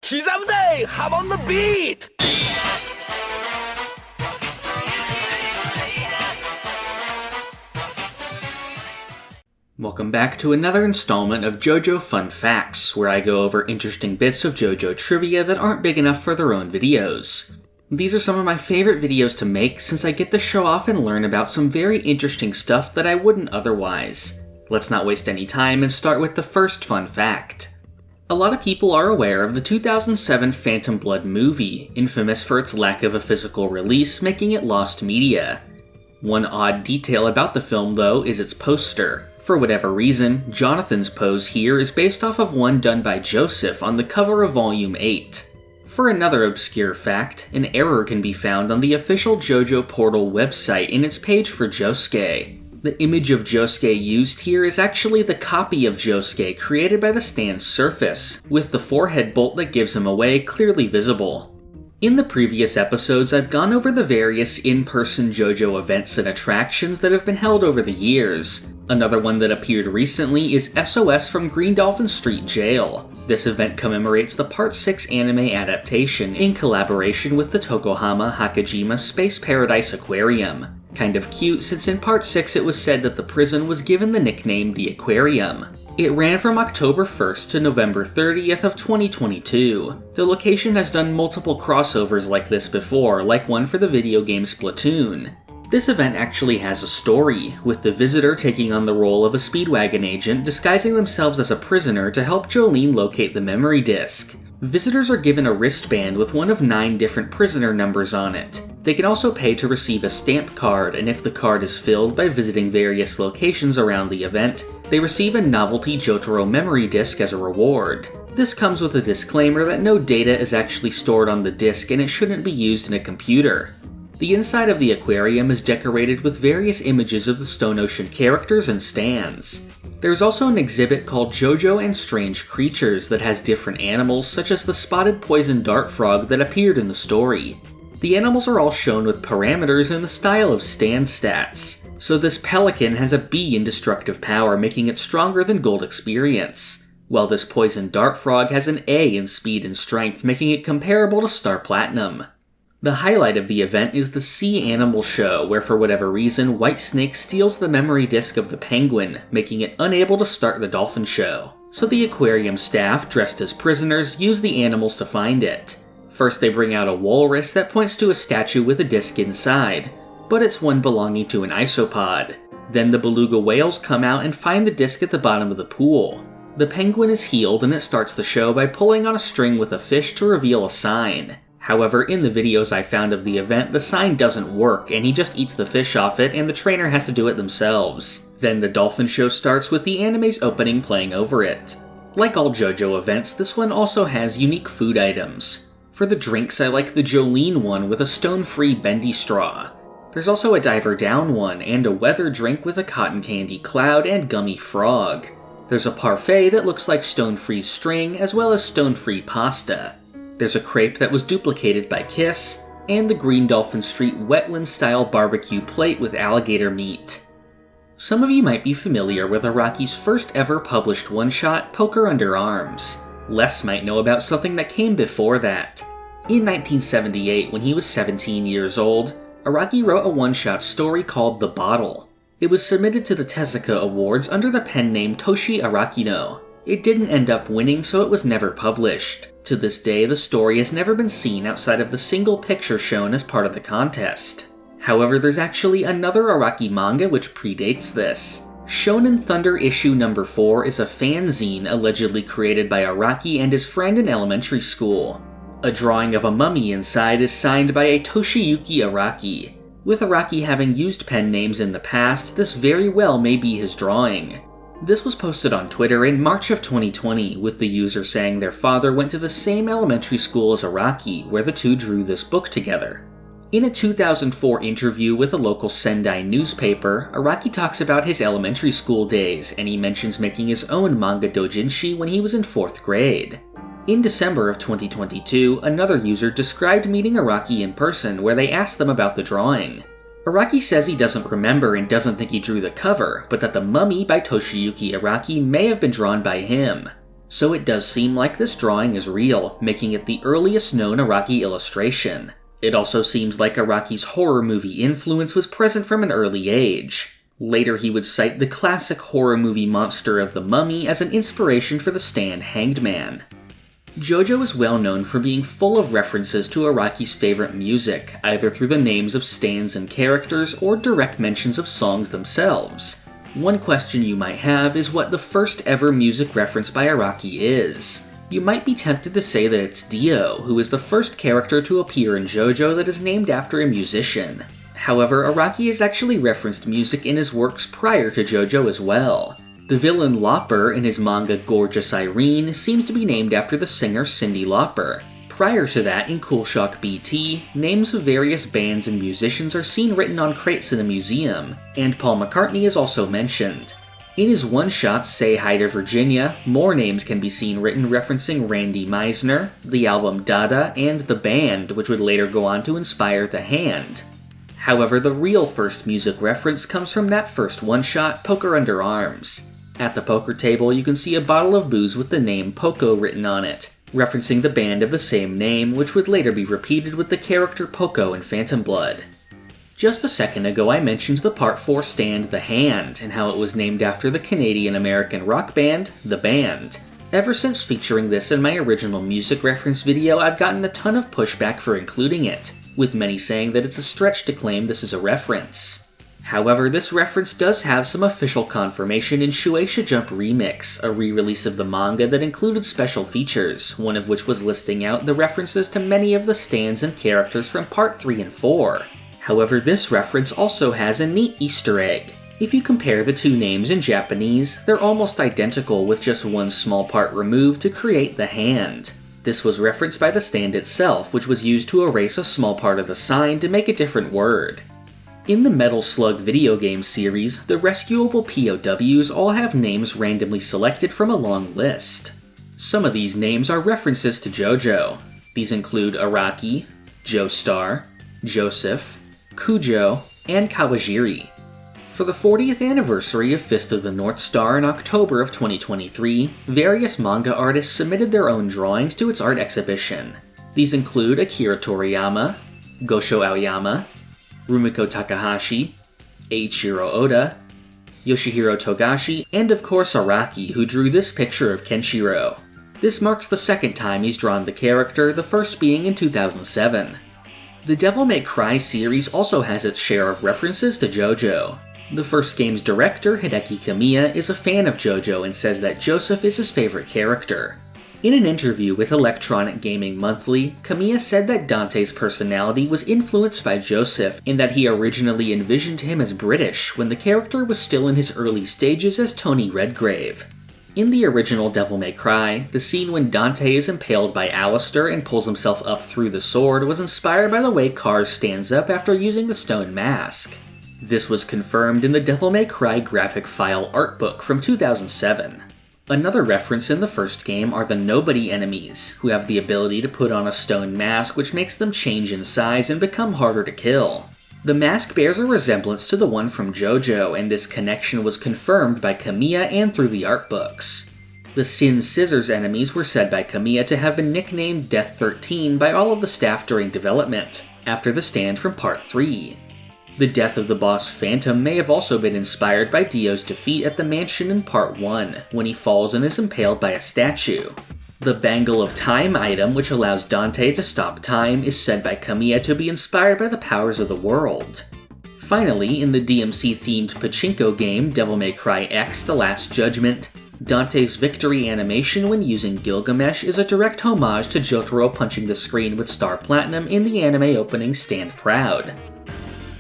Kizamde! Hop on the beat! Welcome back to another installment of JoJo Fun Facts, where I go over interesting bits of JoJo trivia that aren't big enough for their own videos. These are some of my favorite videos to make since I get to show off and learn about some very interesting stuff that I wouldn't otherwise. Let's not waste any time and start with the first fun fact. A lot of people are aware of the 2007 Phantom Blood movie, infamous for its lack of a physical release, making it lost media. One odd detail about the film, though, is its poster. For whatever reason, Jonathan's pose here is based off of one done by Joseph on the cover of Volume 8. For another obscure fact, an error can be found on the official JoJo Portal website in its page for Josuke. The image of Josuke used here is actually the copy of Josuke created by the stand's surface, with the forehead bolt that gives him away clearly visible. In the previous episodes, I've gone over the various in-person JoJo events and attractions that have been held over the years. Another one that appeared recently is SOS from Green Dolphin Street Jail. This event commemorates the Part 6 anime adaptation in collaboration with the Tokohama Hakajima Space Paradise Aquarium. Kind of cute, since in Part 6 it was said that the prison was given the nickname the Aquarium. It ran from October 1st to November 30th of 2022. The location has done multiple crossovers like this before, like one for the video game Splatoon. This event actually has a story, with the visitor taking on the role of a Speedwagon agent disguising themselves as a prisoner to help Jolyne locate the memory disk. Visitors are given a wristband with one of 9 different prisoner numbers on it. They can also pay to receive a stamp card, and if the card is filled by visiting various locations around the event, they receive a novelty Jotaro memory disk as a reward. This comes with a disclaimer that no data is actually stored on the disk and it shouldn't be used in a computer. The inside of the aquarium is decorated with various images of the Stone Ocean characters and stands. There's also an exhibit called JoJo and Strange Creatures that has different animals such as the spotted poison dart frog that appeared in the story. The animals are all shown with parameters in the style of stand stats. So this pelican has a B in destructive power, making it stronger than Gold Experience, while this poison dart frog has an A in speed and strength, making it comparable to Star Platinum. The highlight of the event is the Sea Animal Show, where for whatever reason, White Snake steals the memory disk of the penguin, making it unable to start the dolphin show. So the aquarium staff, dressed as prisoners, use the animals to find it. First they bring out a walrus that points to a statue with a disc inside, but it's one belonging to an isopod. Then the beluga whales come out and find the disc at the bottom of the pool. The penguin is healed and it starts the show by pulling on a string with a fish to reveal a sign. However, in the videos I found of the event, the sign doesn't work, and he just eats the fish off it, and the trainer has to do it themselves. Then the dolphin show starts with the anime's opening playing over it. Like all JoJo events, this one also has unique food items. For the drinks, I like the Jolyne one with a stone-free bendy straw. There's also a diver down one, and a weather drink with a cotton candy cloud and gummy frog. There's a parfait that looks like stone-free string, as well as stone-free pasta. There's a crepe that was duplicated by Kiss, and the Green Dolphin Street wetland-style barbecue plate with alligator meat. Some of you might be familiar with Araki's first ever published one-shot, Poker Under Arms. Less might know about something that came before that. In 1978, when he was 17 years old, Araki wrote a one-shot story called The Bottle. It was submitted to the Tezuka Awards under the pen name Toshi Arakino. It didn't end up winning, so it was never published. To this day, the story has never been seen outside of the single picture shown as part of the contest. However, there's actually another Araki manga which predates this. Shonen Thunder issue number 4 is a fanzine allegedly created by Araki and his friend in elementary school. A drawing of a mummy inside is signed by a Toshiyuki Araki. With Araki having used pen names in the past, this very well may be his drawing. This was posted on Twitter in March of 2020, with the user saying their father went to the same elementary school as Araki, where the two drew this book together. In a 2004 interview with a local Sendai newspaper, Araki talks about his elementary school days, and he mentions making his own manga doujinshi when he was in 4th grade. In December of 2022, another user described meeting Araki in person where they asked them about the drawing. Araki says he doesn't remember and doesn't think he drew the cover, but that the Mummy by Toshiyuki Araki may have been drawn by him. So it does seem like this drawing is real, making it the earliest known Araki illustration. It also seems like Araki's horror movie influence was present from an early age. Later he would cite the classic horror movie monster of the Mummy as an inspiration for the stand Hanged Man. JoJo is well known for being full of references to Araki's favorite music, either through the names of stands and characters or direct mentions of songs themselves. One question you might have is what the first ever music reference by Araki is. You might be tempted to say that it's Dio, who is the first character to appear in JoJo that is named after a musician. However, Araki has actually referenced music in his works prior to JoJo as well. The villain Lauper in his manga Gorgeous Irene seems to be named after the singer Cyndi Lauper. Prior to that, in Cool Shock BT, names of various bands and musicians are seen written on crates in a museum, and Paul McCartney is also mentioned. In his one-shot Say Hi to Virginia, more names can be seen written referencing Randy Meisner, the album Dada, and the band, which would later go on to inspire The Hand. However, the real first music reference comes from that first one-shot, Poker Under Arms. At the poker table, you can see a bottle of booze with the name Poco written on it, referencing the band of the same name, which would later be repeated with the character Poco in Phantom Blood. Just a second ago I mentioned the Part 4 stand The Hand, and how it was named after the Canadian-American rock band, The Band. Ever since featuring this in my original music reference video, I've gotten a ton of pushback for including it, with many saying that it's a stretch to claim this is a reference. However, this reference does have some official confirmation in Shueisha Jump Remix, a re-release of the manga that included special features, one of which was listing out the references to many of the stands and characters from Part 3 and 4. However, this reference also has a neat Easter egg. If you compare the two names in Japanese, they're almost identical with just one small part removed to create The Hand. This was referenced by the stand itself, which was used to erase a small part of the sign to make a different word. In the Metal Slug video game series, the rescuable POWs all have names randomly selected from a long list. Some of these names are references to JoJo. These include Araki, Joestar, Joseph, Kujo, and Kawajiri. For the 40th anniversary of Fist of the North Star in October of 2023, various manga artists submitted their own drawings to its art exhibition. These include Akira Toriyama, Gosho Aoyama, Rumiko Takahashi, Eiichiro Oda, Yoshihiro Togashi, and of course Araki, who drew this picture of Kenshiro. This marks the second time he's drawn the character, the first being in 2007. The Devil May Cry series also has its share of references to JoJo. The first game's director, Hideki Kamiya, is a fan of JoJo and says that Joseph is his favorite character. In an interview with Electronic Gaming Monthly, Kamiya said that Dante's personality was influenced by Joseph in that he originally envisioned him as British when the character was still in his early stages as Tony Redgrave. In the original Devil May Cry, the scene when Dante is impaled by Alistair and pulls himself up through the sword was inspired by the way Cars stands up after using the stone mask. This was confirmed in the Devil May Cry graphic file art book from 2007. Another reference in the first game are the Nobody enemies, who have the ability to put on a stone mask which makes them change in size and become harder to kill. The mask bears a resemblance to the one from JoJo, and this connection was confirmed by Kamiya and through the art books. The Sin Scissors enemies were said by Kamiya to have been nicknamed Death 13 by all of the staff during development, after the stand from Part 3. The death of the boss Phantom may have also been inspired by Dio's defeat at the mansion in Part 1, when he falls and is impaled by a statue. The Bangle of Time item, which allows Dante to stop time, is said by Kamiya to be inspired by the powers of the world. Finally, in the DMC-themed pachinko game Devil May Cry X: The Last Judgment, Dante's victory animation when using Gilgamesh is a direct homage to Jotaro punching the screen with Star Platinum in the anime opening Stand Proud.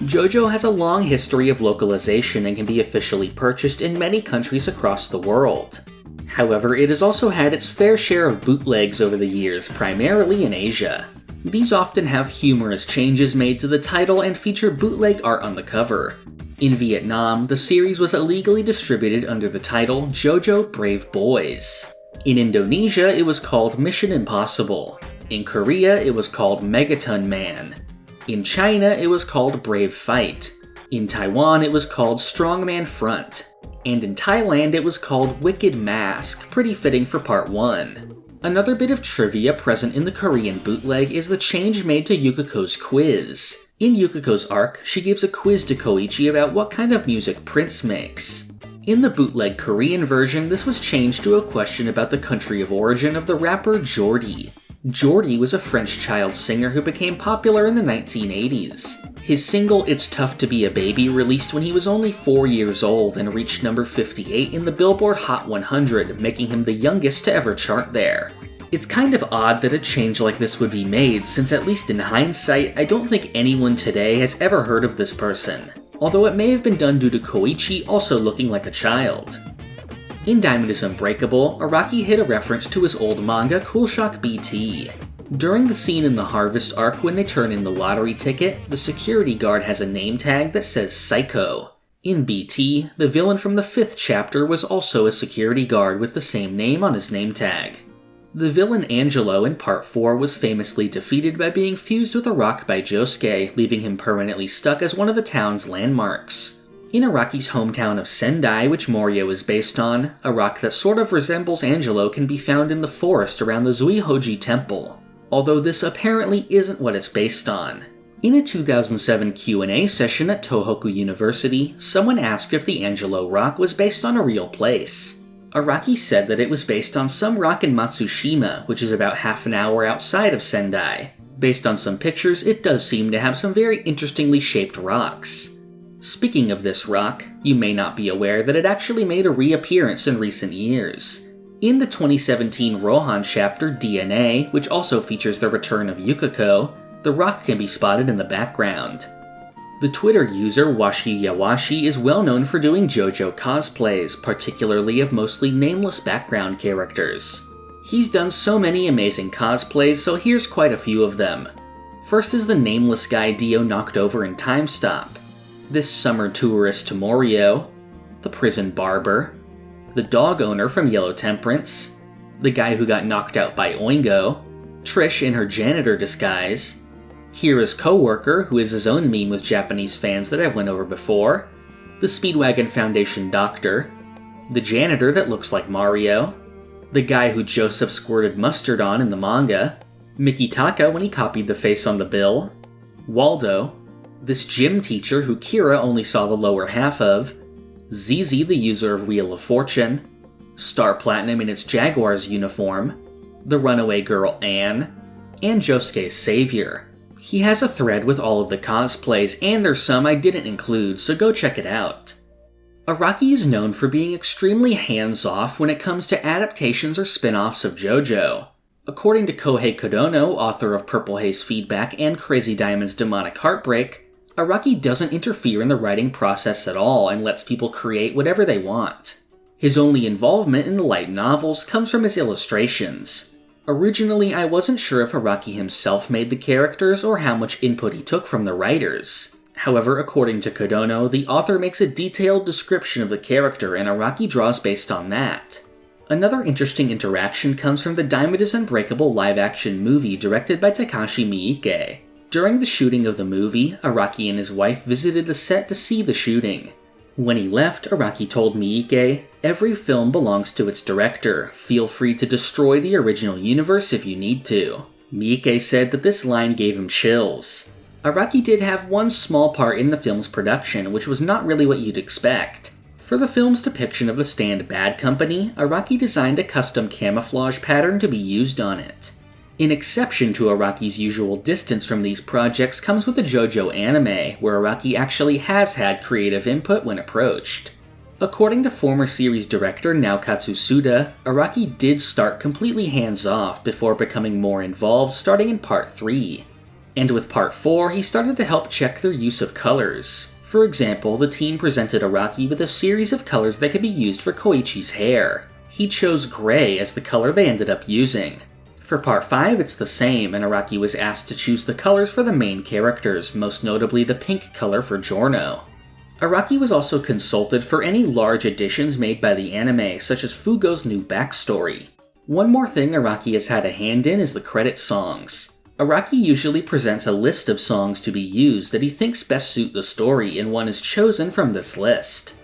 JoJo has a long history of localization and can be officially purchased in many countries across the world. However, it has also had its fair share of bootlegs over the years, primarily in Asia. These often have humorous changes made to the title and feature bootleg art on the cover. In Vietnam, the series was illegally distributed under the title JoJo Brave Boys. In Indonesia, it was called Mission Impossible. In Korea, it was called Megaton Man. In China, it was called Brave Fight. In Taiwan, it was called Strongman Front. And in Thailand it was called Wicked Mask, pretty fitting for part 1. Another bit of trivia present in the Korean bootleg is the change made to Yukako's quiz. In Yukako's arc, she gives a quiz to Koichi about what kind of music Prince makes. In the bootleg Korean version, this was changed to a question about the country of origin of the rapper Jordy. Jordy was a French child singer who became popular in the 1980s. His single It's Tough to Be a Baby released when he was only 4 years old and reached number 58 in the Billboard Hot 100, making him the youngest to ever chart there. It's kind of odd that a change like this would be made, since at least in hindsight, I don't think anyone today has ever heard of this person, although it may have been done due to Koichi also looking like a child. In Diamond is Unbreakable, Araki hit a reference to his old manga Cool Shock BT. During the scene in the Harvest arc when they turn in the lottery ticket, the security guard has a name tag that says Psycho. In BT, the villain from the 5th chapter was also a security guard with the same name on his name tag. The villain Angelo in Part 4 was famously defeated by being fused with a rock by Josuke, leaving him permanently stuck as one of the town's landmarks. In Araki's hometown of Sendai, which Morioh is based on, a rock that sort of resembles Angelo can be found in the forest around the Zuihoji Temple, although this apparently isn't what it's based on. In a 2007 Q&A session at Tohoku University, someone asked if the Angelo rock was based on a real place. Araki said that it was based on some rock in Matsushima, which is about half an hour outside of Sendai. Based on some pictures, it does seem to have some very interestingly shaped rocks. Speaking of this rock, you may not be aware that it actually made a reappearance in recent years. In the 2017 Rohan chapter DNA, which also features the return of Yukiko, the rock can be spotted in the background. The Twitter user Washi Yawashi is well known for doing JoJo cosplays, particularly of mostly nameless background characters. He's done so many amazing cosplays, so here's quite a few of them. First is the nameless guy Dio knocked over in Time Stop, this summer tourist to Morioh, the prison barber, the dog owner from Yellow Temperance, the guy who got knocked out by Oingo, Trish in her janitor disguise, Kira's co-worker, who is his own meme with Japanese fans that I've went over before, the Speedwagon Foundation doctor, the janitor that looks like Mario, the guy who Joseph squirted mustard on in the manga, Miki Taka when he copied the face on the bill, Waldo, this gym teacher who Kira only saw the lower half of, ZZ the user of Wheel of Fortune, Star Platinum in its Jaguars uniform, the runaway girl Anne, and Josuke's savior. He has a thread with all of the cosplays, and there's some I didn't include, so go check it out. Araki is known for being extremely hands-off when it comes to adaptations or spin-offs of JoJo. According to Kohei Kodono, author of Purple Haze Feedback and Crazy Diamond's Demonic Heartbreak, Araki doesn't interfere in the writing process at all and lets people create whatever they want. His only involvement in the light novels comes from his illustrations. Originally, I wasn't sure if Araki himself made the characters or how much input he took from the writers. However, according to Kodono, the author makes a detailed description of the character and Araki draws based on that. Another interesting interaction comes from the Diamond is Unbreakable live-action movie directed by Takashi Miike. During the shooting of the movie, Araki and his wife visited the set to see the shooting. When he left, Araki told Miike, "Every film belongs to its director. Feel free to destroy the original universe if you need to." Miike said that this line gave him chills. Araki did have one small part in the film's production, which was not really what you'd expect. For the film's depiction of the stand Bad Company, Araki designed a custom camouflage pattern to be used on it. An exception to Araki's usual distance from these projects comes with the JoJo anime, where Araki actually has had creative input when approached. According to former series director Naokatsu Suda, Araki did start completely hands-off before becoming more involved starting in Part 3. And with Part 4, he started to help check their use of colors. For example, the team presented Araki with a series of colors that could be used for Koichi's hair. He chose gray as the color they ended up using. For Part 5, it's the same, and Araki was asked to choose the colors for the main characters, most notably the pink color for Giorno. Araki was also consulted for any large additions made by the anime, such as Fugo's new backstory. One more thing Araki has had a hand in is the credit songs. Araki usually presents a list of songs to be used that he thinks best suit the story, and one is chosen from this list.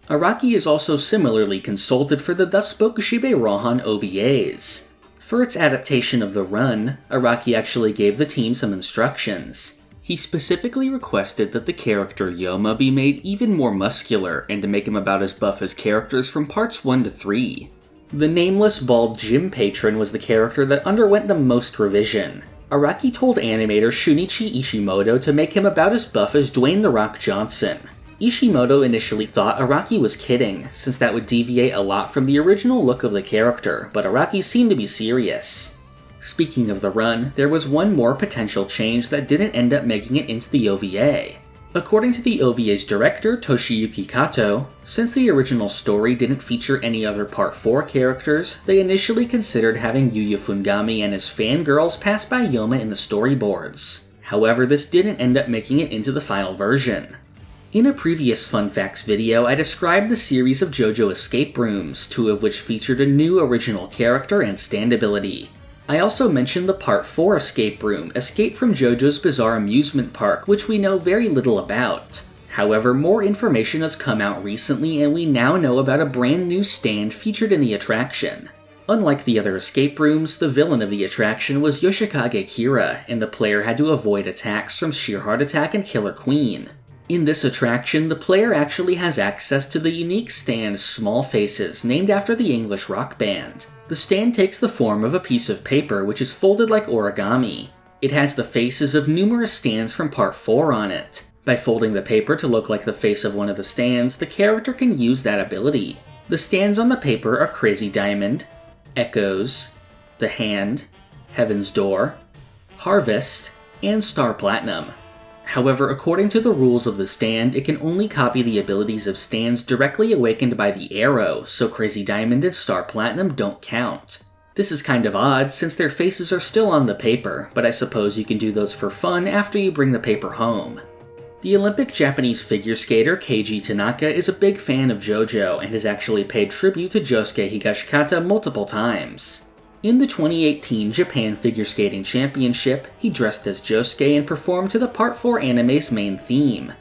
Araki is also similarly consulted for the Thus Spoke Shibe Rohan OVAs. For its adaptation of the run, Araki actually gave the team some instructions. He specifically requested that the character Yoma be made even more muscular and to make him about as buff as characters from parts 1 to 3. The nameless bald gym patron was the character that underwent the most revision. Araki told animator Shunichi Ishimoto to make him about as buff as Dwayne "The Rock" Johnson. Ishimoto initially thought Araki was kidding, since that would deviate a lot from the original look of the character, but Araki seemed to be serious. Speaking of the run, there was one more potential change that didn't end up making it into the OVA. According to the OVA's director, Toshiyuki Kato, since the original story didn't feature any other Part 4 characters, they initially considered having Yuya Fungami and his fangirls pass by Yoma in the storyboards. However, this didn't end up making it into the final version. In a previous Fun Facts video, I described the series of JoJo escape rooms, 2 of which featured a new original character and stand ability. I also mentioned the Part 4 escape room, Escape from JoJo's Bizarre Amusement Park, which we know very little about. However, more information has come out recently and we now know about a brand new stand featured in the attraction. Unlike the other escape rooms, the villain of the attraction was Yoshikage Kira, and the player had to avoid attacks from Sheer Heart Attack and Killer Queen. In this attraction, the player actually has access to the unique stand Smallfaces, named after the English rock band. The stand takes the form of a piece of paper which is folded like origami. It has the faces of numerous stands from Part 4 on it. By folding the paper to look like the face of one of the stands, the character can use that ability. The stands on the paper are Crazy Diamond, Echoes, The Hand, Heaven's Door, Harvest, and Star Platinum. However, according to the rules of the stand, it can only copy the abilities of stands directly awakened by the arrow, so Crazy Diamond and Star Platinum don't count. This is kind of odd, since their faces are still on the paper, but I suppose you can do those for fun after you bring the paper home. The Olympic Japanese figure skater Keiji Tanaka is a big fan of JoJo and has actually paid tribute to Josuke Higashikata multiple times. In the 2018 Japan Figure Skating Championship, he dressed as Josuke and performed to the Part 4 anime's main theme.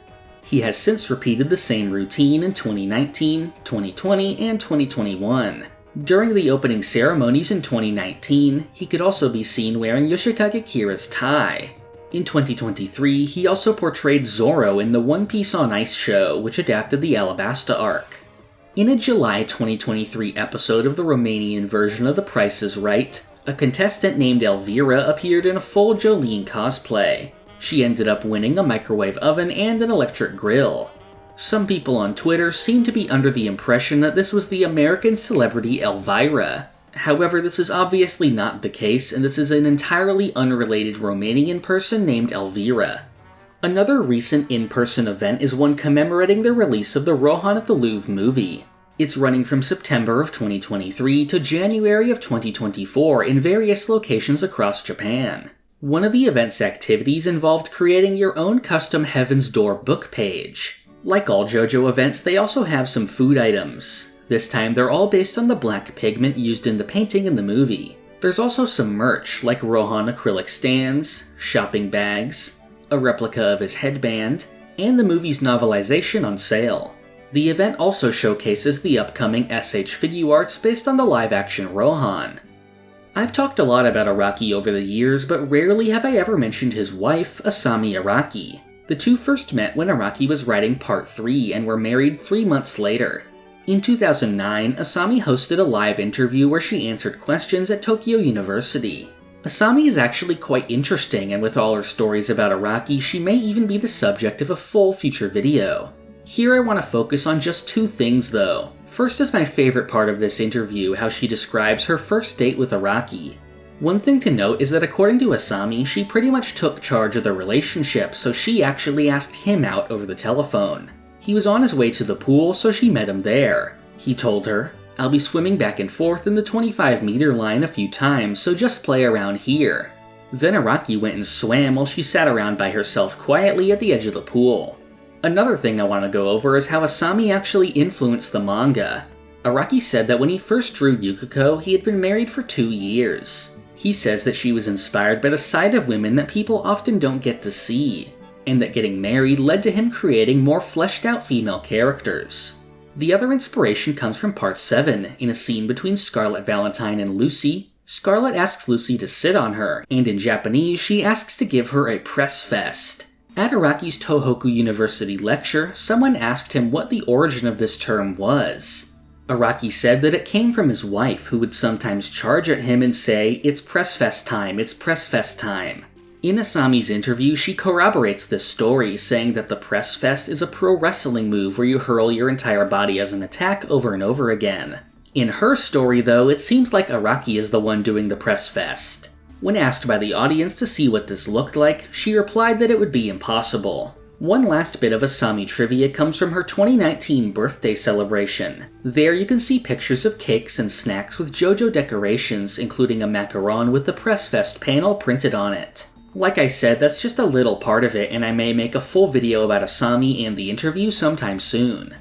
He has since repeated the same routine in 2019, 2020, and 2021. During the opening ceremonies in 2019, he could also be seen wearing Yoshikage Kira's tie. In 2023, he also portrayed Zoro in the One Piece on Ice show, which adapted the Alabasta arc. In a July 2023 episode of the Romanian version of The Price is Right, a contestant named Elvira appeared in a full Jolyne cosplay. She ended up winning a microwave oven and an electric grill. Some people on Twitter seem to be under the impression that this was the American celebrity Elvira. However, this is obviously not the case, and this is an entirely unrelated Romanian person named Elvira. Another recent in-person event is one commemorating the release of the Rohan at the Louvre movie. It's running from September of 2023 to January of 2024 in various locations across Japan. One of the event's activities involved creating your own custom Heaven's Door book page. Like all JoJo events, they also have some food items. This time they're all based on the black pigment used in the painting in the movie. There's also some merch, like Rohan acrylic stands, shopping bags, a replica of his headband, and the movie's novelization on sale. The event also showcases the upcoming SH Figuarts based on the live-action Rohan. I've talked a lot about Araki over the years, but rarely have I ever mentioned his wife, Asami Araki. The two first met when Araki was writing Part 3 and were married 3 months later. In 2009, Asami hosted a live interview where she answered questions at Tokyo University. Asami is actually quite interesting, and with all her stories about Araki, she may even be the subject of a full future video. Here I want to focus on just 2 things though. First is my favorite part of this interview, how she describes her first date with Araki. One thing to note is that according to Asami, she pretty much took charge of the relationship, so she actually asked him out over the telephone. He was on his way to the pool, so she met him there. He told her, "I'll be swimming back and forth in the 25-meter line a few times, so just play around here." Then Araki went and swam while she sat around by herself quietly at the edge of the pool. Another thing I want to go over is how Asami actually influenced the manga. Araki said that when he first drew Yukiko, he had been married for 2 years. He says that she was inspired by the side of women that people often don't get to see, and that getting married led to him creating more fleshed out female characters. The other inspiration comes from Part 7, in a scene between Scarlet Valentine and Lucy. Scarlet asks Lucy to sit on her, and in Japanese she asks to give her a press fest. At Araki's Tohoku University lecture, someone asked him what the origin of this term was. Araki said that it came from his wife, who would sometimes charge at him and say, "It's press fest time, it's press fest time." In Asami's interview, she corroborates this story, saying that the press fest is a pro wrestling move where you hurl your entire body as an attack over and over again. In her story, though, it seems like Araki is the one doing the press fest. When asked by the audience to see what this looked like, she replied that it would be impossible. One last bit of Asami trivia comes from her 2019 birthday celebration. There you can see pictures of cakes and snacks with JoJo decorations, including a macaron with the press fest panel printed on it. Like I said, that's just a little part of it, and I may make a full video about Asami and the interview sometime soon.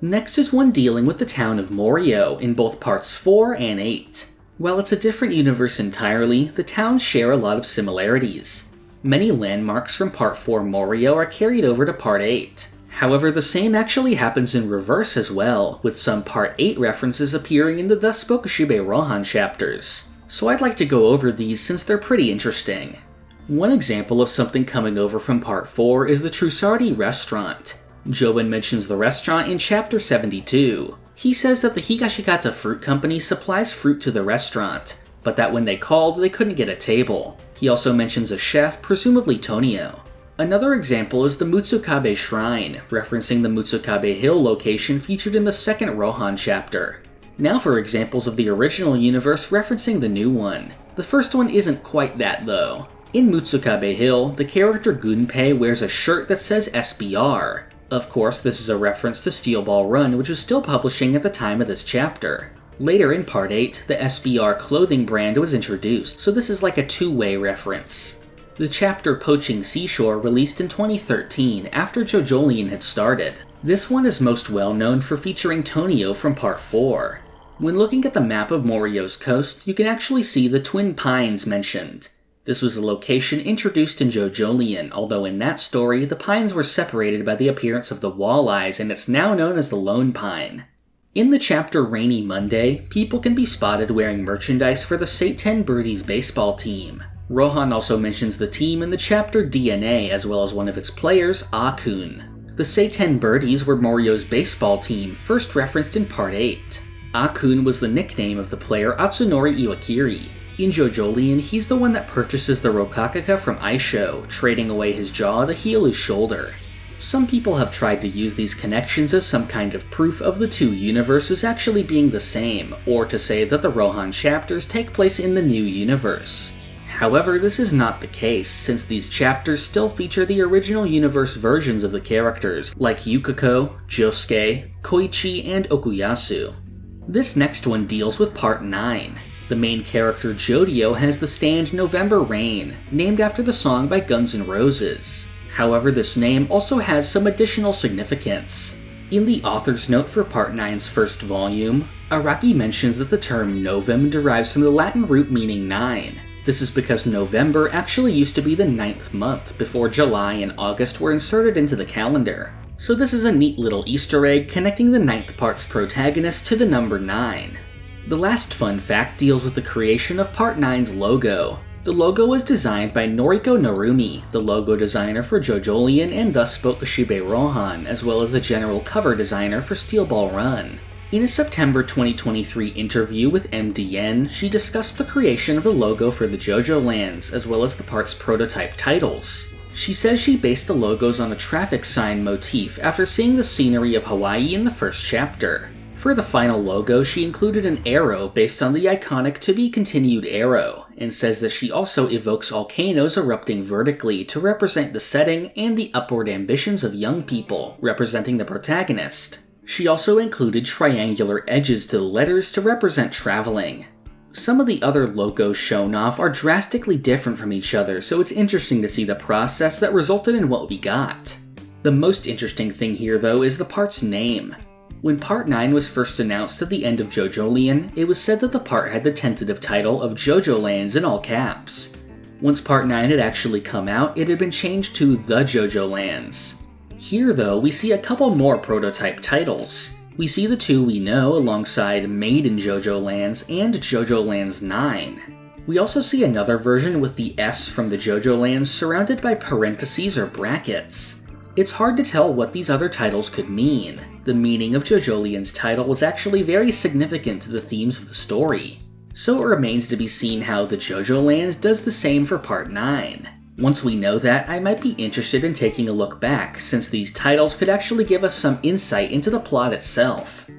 Next is one dealing with the town of Morioh in both parts 4 and 8. While it's a different universe entirely, the towns share a lot of similarities. Many landmarks from Part 4 Morioh are carried over to Part 8. However, the same actually happens in reverse as well, with some Part 8 references appearing in the Thus Spoke Shibe Rohan chapters. So I'd like to go over these since they're pretty interesting. One example of something coming over from Part 4 is the Trussardi restaurant. Jolyne mentions the restaurant in Chapter 72. He says that the Higashikata Fruit Company supplies fruit to the restaurant, but that when they called, they couldn't get a table. He also mentions a chef, presumably Tonio. Another example is the Mutsukabe Shrine, referencing the Mutsukabe Hill location featured in the second Rohan chapter. Now for examples of the original universe referencing the new one. The first one isn't quite that though. In Mutsukabe Hill, the character Gunpei wears a shirt that says SBR. Of course, this is a reference to Steel Ball Run, which was still publishing at the time of this chapter. Later in Part 8, the SBR clothing brand was introduced, so this is like a two-way reference. The chapter Poaching Seashore released in 2013 after Jolyne had started. This one is most well known for featuring Tonio from Part 4. When looking at the map of Morioh's coast, you can actually see the Twin Pines mentioned. This was a location introduced in Jolyne, although in that story, the pines were separated by the appearance of the walleyes, and it's now known as the Lone Pine. In the chapter Rainy Monday, people can be spotted wearing merchandise for the Seiten Birdies baseball team. Rohan also mentions the team in the chapter DNA, as well as one of its players, Akun. The Seiten Birdies were Morioh's baseball team, first referenced in Part 8. Akun was the nickname of the player Atsunori Iwakiri. In Jolyne, he's the one that purchases the Rokakaka from Aisho, trading away his jaw to heal his shoulder. Some people have tried to use these connections as some kind of proof of the two universes actually being the same, or to say that the Rohan chapters take place in the new universe. However, this is not the case, since these chapters still feature the original universe versions of the characters, like Yukiko, Josuke, Koichi, and Okuyasu. This next one deals with Part 9. The main character Jodio has the stand November Rain, named after the song by Guns N' Roses. However, this name also has some additional significance. In the author's note for Part 9's first volume, Araki mentions that the term Novem derives from the Latin root meaning 9. This is because November actually used to be the 9th month before July and August were inserted into the calendar. So this is a neat little Easter egg connecting the 9th part's protagonist to the number 9. The last fun fact deals with the creation of Part 9's logo. The logo was designed by Noriko Narumi, the logo designer for Jolyne and Thus Spoke Shibe Rohan, as well as the general cover designer for Steel Ball Run. In a September 2023 interview with MDN, she discussed the creation of the logo for the JoJo lands, as well as the part's prototype titles. She says she based the logos on a traffic sign motif after seeing the scenery of Hawaii in the first chapter. For the final logo, she included an arrow based on the iconic To Be Continued arrow, and says that she also evokes volcanoes erupting vertically to represent the setting and the upward ambitions of young people, representing the protagonist. She also included triangular edges to the letters to represent traveling. Some of the other logos shown off are drastically different from each other, so it's interesting to see the process that resulted in what we got. The most interesting thing here, though, is the part's name. When Part 9 was first announced at the end of Jolyne, it was said that the part had the tentative title of JoJo Lands in all caps. Once Part 9 had actually come out, it had been changed to The JoJo Lands. Here, though, we see a couple more prototype titles. We see the two we know alongside Made in JoJo Lands and JoJo Lands 9. We also see another version with the S from the JoJo Lands surrounded by parentheses or brackets. It's hard to tell what these other titles could mean. The meaning of Jolyne's title was actually very significant to the themes of the story. So it remains to be seen how the JoJo Lands does the same for Part 9. Once we know that, I might be interested in taking a look back, since these titles could actually give us some insight into the plot itself.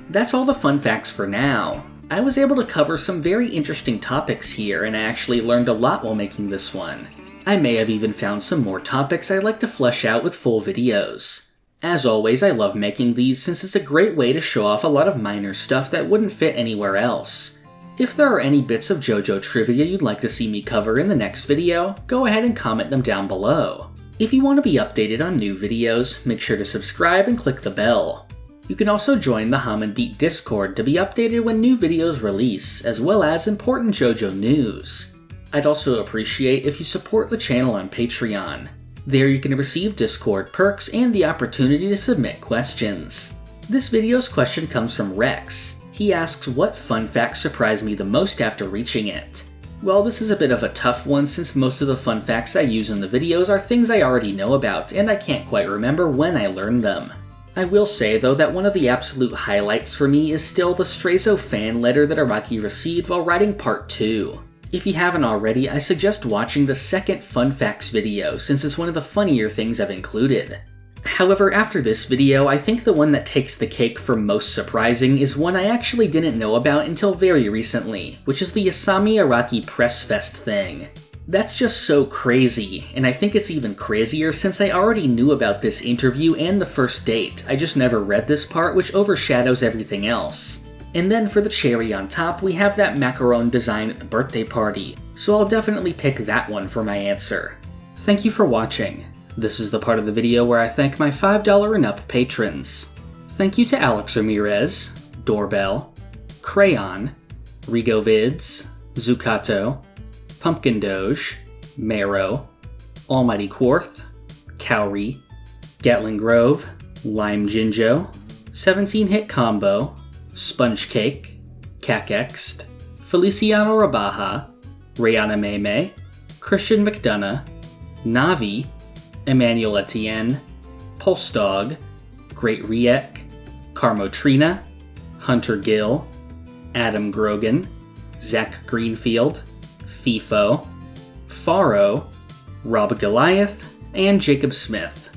That's all the fun facts for now. I was able to cover some very interesting topics here, and I actually learned a lot while making this one. I may have even found some more topics I'd like to flesh out with full videos. As always, I love making these since it's a great way to show off a lot of minor stuff that wouldn't fit anywhere else. If there are any bits of JoJo trivia you'd like to see me cover in the next video, go ahead and comment them down below. If you want to be updated on new videos, make sure to subscribe and click the bell. You can also join the Hum and Beat Discord to be updated when new videos release, as well as important JoJo news. I'd also appreciate if you support the channel on Patreon. There you can receive Discord perks and the opportunity to submit questions. This video's question comes from Rex. He asks what fun facts surprised me the most after reaching it. Well, this is a bit of a tough one since most of the fun facts I use in the videos are things I already know about and I can't quite remember when I learned them. I will say though that one of the absolute highlights for me is still the Strayzo fan letter that Araki received while writing Part 2. If you haven't already, I suggest watching the second fun facts video since it's one of the funnier things I've included. However, after this video, I think the one that takes the cake for most surprising is one I actually didn't know about until very recently, which is the Asami Araki Press Fest thing. That's just so crazy, and I think it's even crazier since I already knew about this interview and the first date, I just never read this part which overshadows everything else. And then for the cherry on top, we have that macaron design at the birthday party, so I'll definitely pick that one for my answer. Thank you for watching. This is the part of the video where I thank my $5 and up patrons. Thank you to Alex Ramirez, Doorbell, Crayon, Rigovids, Zucato, Pumpkin Doge, Marrow, Almighty Quarth, Cowrie, Gatling Grove, Lime Jinjo, 17-Hit Combo, Sponge Cake, Cakext, Feliciano Rabaja, Rihanna Meme, Christian McDonough, Navi, Emmanuel Etienne, Pulse Dog, Great Riek, Carmotrina, Hunter Gill, Adam Grogan, Zach Greenfield, FIFO, Faro, Rob Goliath, and Jacob Smith.